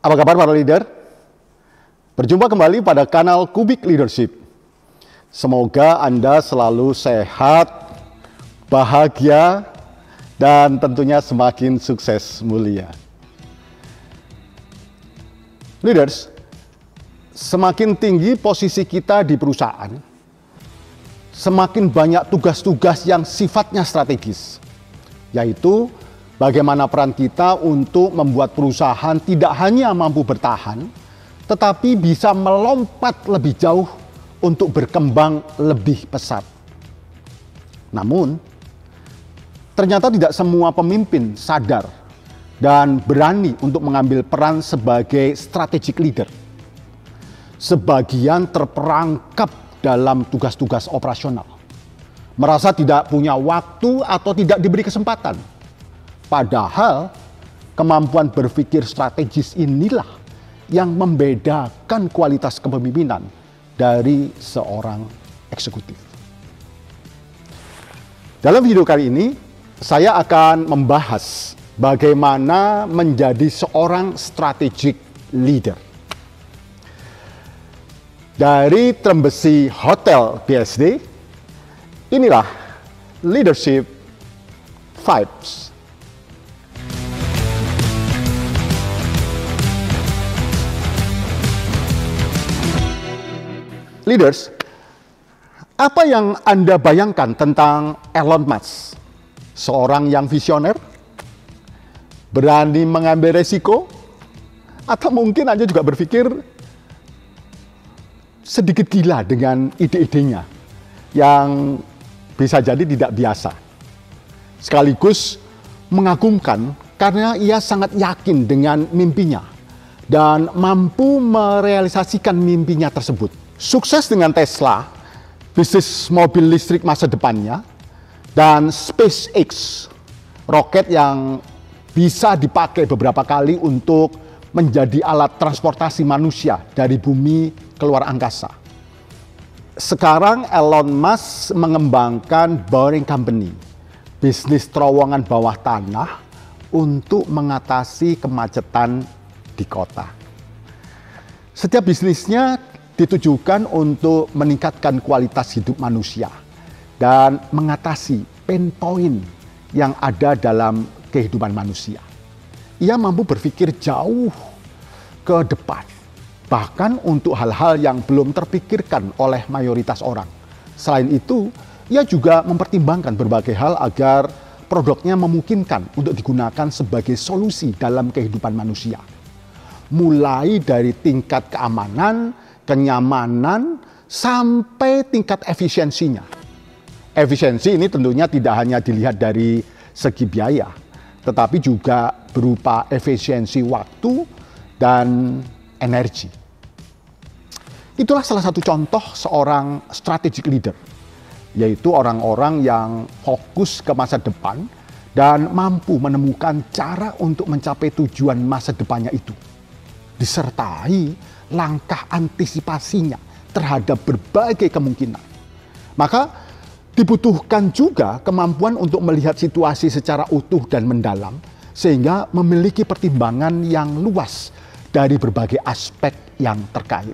Apa kabar para leader? Berjumpa kembali pada kanal Kubik Leadership. Semoga Anda selalu sehat, bahagia, dan tentunya semakin sukses mulia. Leaders, semakin tinggi posisi kita di perusahaan, semakin banyak tugas-tugas yang sifatnya strategis, yaitu bagaimana peran kita untuk membuat perusahaan tidak hanya mampu bertahan, tetapi bisa melompat lebih jauh untuk berkembang lebih pesat. Namun, ternyata tidak semua pemimpin sadar dan berani untuk mengambil peran sebagai strategic leader. Sebagian terperangkap dalam tugas-tugas operasional, merasa tidak punya waktu atau tidak diberi kesempatan. Padahal kemampuan berpikir strategis inilah yang membedakan kualitas kepemimpinan dari seorang eksekutif. Dalam video kali ini, saya akan membahas bagaimana menjadi seorang strategic leader. Dari Trembesi Hotel BSD, inilah Leadership Vibes. Leaders, apa yang Anda bayangkan tentang Elon Musk? Seorang yang visioner, berani mengambil resiko, atau mungkin Anda juga berpikir sedikit gila dengan ide-idenya yang bisa jadi tidak biasa. Sekaligus mengagumkan karena ia sangat yakin dengan mimpinya dan mampu merealisasikan mimpinya tersebut. Sukses dengan Tesla, bisnis mobil listrik masa depannya, dan SpaceX, roket yang bisa dipakai beberapa kali untuk menjadi alat transportasi manusia dari bumi keluar angkasa. Sekarang Elon Musk mengembangkan Boring Company, bisnis terowongan bawah tanah untuk mengatasi kemacetan di kota. Setiap bisnisnya ditujukan untuk meningkatkan kualitas hidup manusia dan mengatasi pain point yang ada dalam kehidupan manusia. Ia mampu berpikir jauh ke depan, bahkan untuk hal-hal yang belum terpikirkan oleh mayoritas orang. Selain itu, ia juga mempertimbangkan berbagai hal agar produknya memungkinkan untuk digunakan sebagai solusi dalam kehidupan manusia. Mulai dari tingkat keamanan, kenyamanan, sampai tingkat efisiensinya. Efisiensi ini tentunya tidak hanya dilihat dari segi biaya, tetapi juga berupa efisiensi waktu dan energi. Itulah salah satu contoh seorang strategic leader, yaitu orang-orang yang fokus ke masa depan dan mampu menemukan cara untuk mencapai tujuan masa depannya itu, disertai langkah antisipasinya terhadap berbagai kemungkinan. Maka dibutuhkan juga kemampuan untuk melihat situasi secara utuh dan mendalam, sehingga memiliki pertimbangan yang luas dari berbagai aspek yang terkait.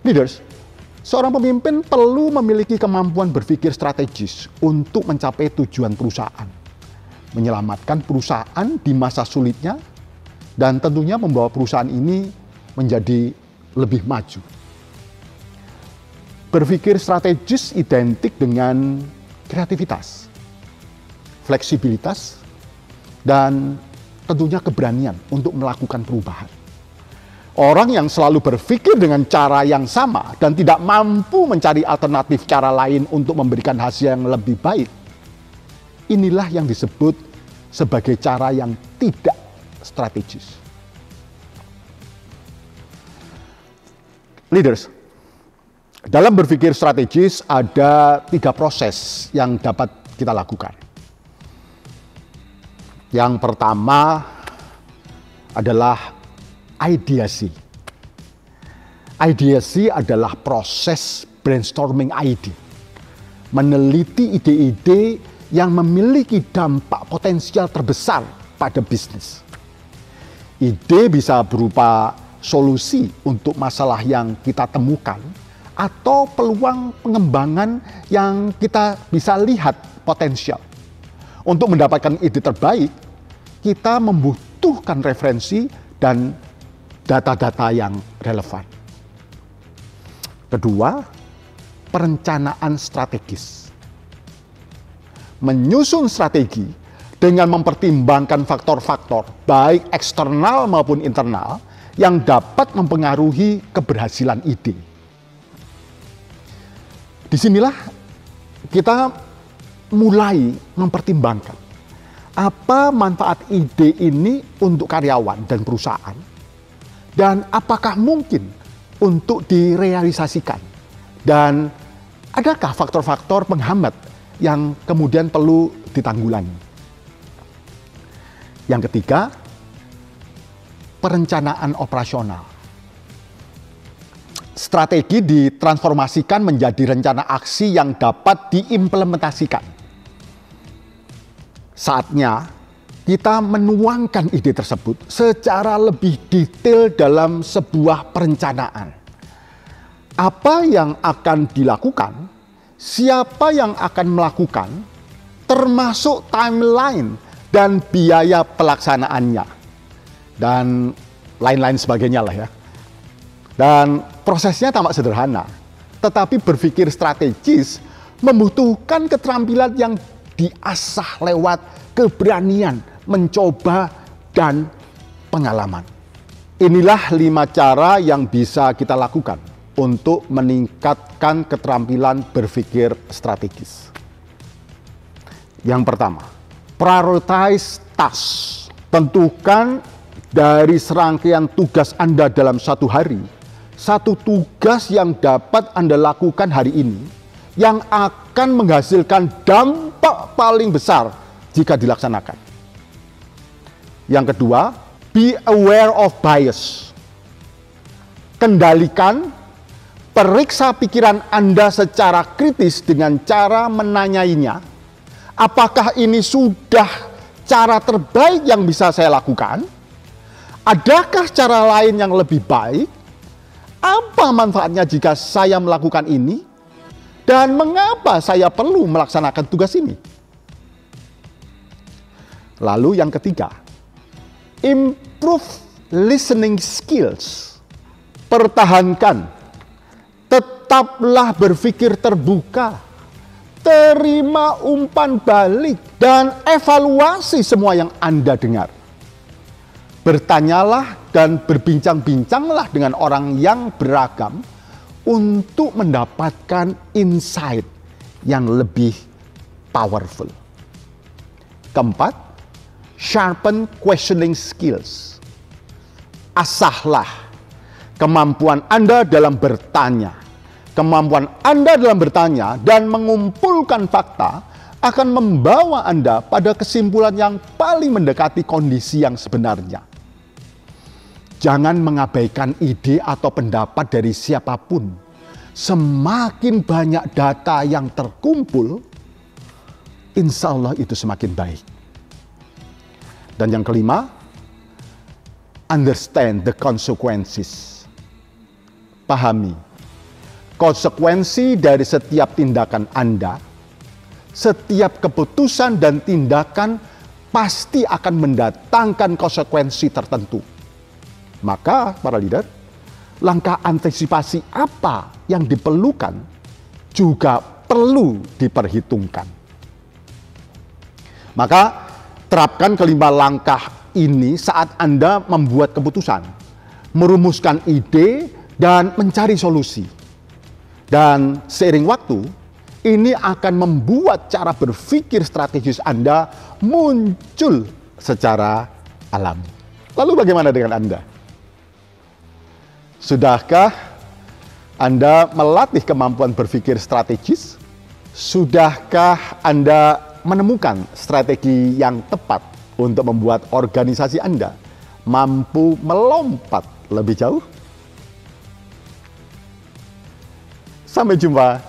Leaders, seorang pemimpin perlu memiliki kemampuan berpikir strategis untuk mencapai tujuan perusahaan, menyelamatkan perusahaan di masa sulitnya, dan tentunya membawa perusahaan ini menjadi lebih maju. Berpikir strategis identik dengan kreativitas, fleksibilitas, dan tentunya keberanian untuk melakukan perubahan. Orang yang selalu berpikir dengan cara yang sama dan tidak mampu mencari alternatif cara lain untuk memberikan hasil yang lebih baik, inilah yang disebut sebagai cara yang tidak strategis. Leaders, dalam berpikir strategis ada 3 proses yang dapat kita lakukan. Yang pertama adalah ideasi. Ideasi adalah proses brainstorming ide, meneliti ide-ide yang memiliki dampak potensial terbesar pada bisnis. Ide bisa berupa solusi untuk masalah yang kita temukan atau peluang pengembangan yang kita bisa lihat potensial. Untuk mendapatkan ide terbaik, kita membutuhkan referensi dan data-data yang relevan. Kedua, perencanaan strategis. Menyusun strategi dengan mempertimbangkan faktor-faktor baik eksternal maupun internal yang dapat mempengaruhi keberhasilan ide. Disinilah kita mulai mempertimbangkan apa manfaat ide ini untuk karyawan dan perusahaan, dan apakah mungkin untuk direalisasikan, dan adakah faktor-faktor penghambat yang kemudian perlu ditanggulangi. Yang ketiga, perencanaan operasional. Strategi ditransformasikan menjadi rencana aksi yang dapat diimplementasikan. Saatnya kita menuangkan ide tersebut secara lebih detail dalam sebuah perencanaan. Apa yang akan dilakukan, siapa yang akan melakukan, termasuk timeline dan biaya pelaksanaannya, dan lain-lain sebagainya lah ya. Dan prosesnya tampak sederhana, tetapi berpikir strategis membutuhkan keterampilan yang diasah lewat keberanian, mencoba, dan pengalaman. Inilah 5 cara yang bisa kita lakukan untuk meningkatkan keterampilan berpikir strategis. Yang pertama, prioritize task. Tentukan dari serangkaian tugas Anda dalam satu hari, satu tugas yang dapat Anda lakukan hari ini yang akan menghasilkan dampak paling besar jika dilaksanakan. Yang kedua, be aware of bias. Kendalikan, periksa pikiran Anda secara kritis dengan cara menanyainya. Apakah ini sudah cara terbaik yang bisa saya lakukan? Adakah cara lain yang lebih baik? Apa manfaatnya jika saya melakukan ini? Dan mengapa saya perlu melaksanakan tugas ini? Lalu yang ketiga, improve listening skills. Pertahankan, tetaplah berpikir terbuka. Terima umpan balik dan evaluasi semua yang Anda dengar. Bertanyalah dan berbincang-bincanglah dengan orang yang beragam untuk mendapatkan insight yang lebih powerful. Keempat, sharpen questioning skills. Asahlah kemampuan Anda dalam bertanya. Kemampuan Anda dalam bertanya dan mengumpulkan fakta akan membawa Anda pada kesimpulan yang paling mendekati kondisi yang sebenarnya. Jangan mengabaikan ide atau pendapat dari siapapun. Semakin banyak data yang terkumpul, insya Allah itu semakin baik. Dan yang kelima, understand the consequences. Pahami konsekuensi dari setiap tindakan Anda. Setiap keputusan dan tindakan pasti akan mendatangkan konsekuensi tertentu. Maka para leader, langkah antisipasi apa yang diperlukan juga perlu diperhitungkan. Maka terapkan kelima langkah ini saat Anda membuat keputusan, merumuskan ide, dan mencari solusi. Dan seiring waktu, ini akan membuat cara berpikir strategis Anda muncul secara alami. Lalu bagaimana dengan Anda? Sudahkah Anda melatih kemampuan berpikir strategis? Sudahkah Anda menemukan strategi yang tepat untuk membuat organisasi Anda mampu melompat lebih jauh? Sampai jumpa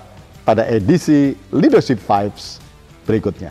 pada edisi Leadership Vibes berikutnya.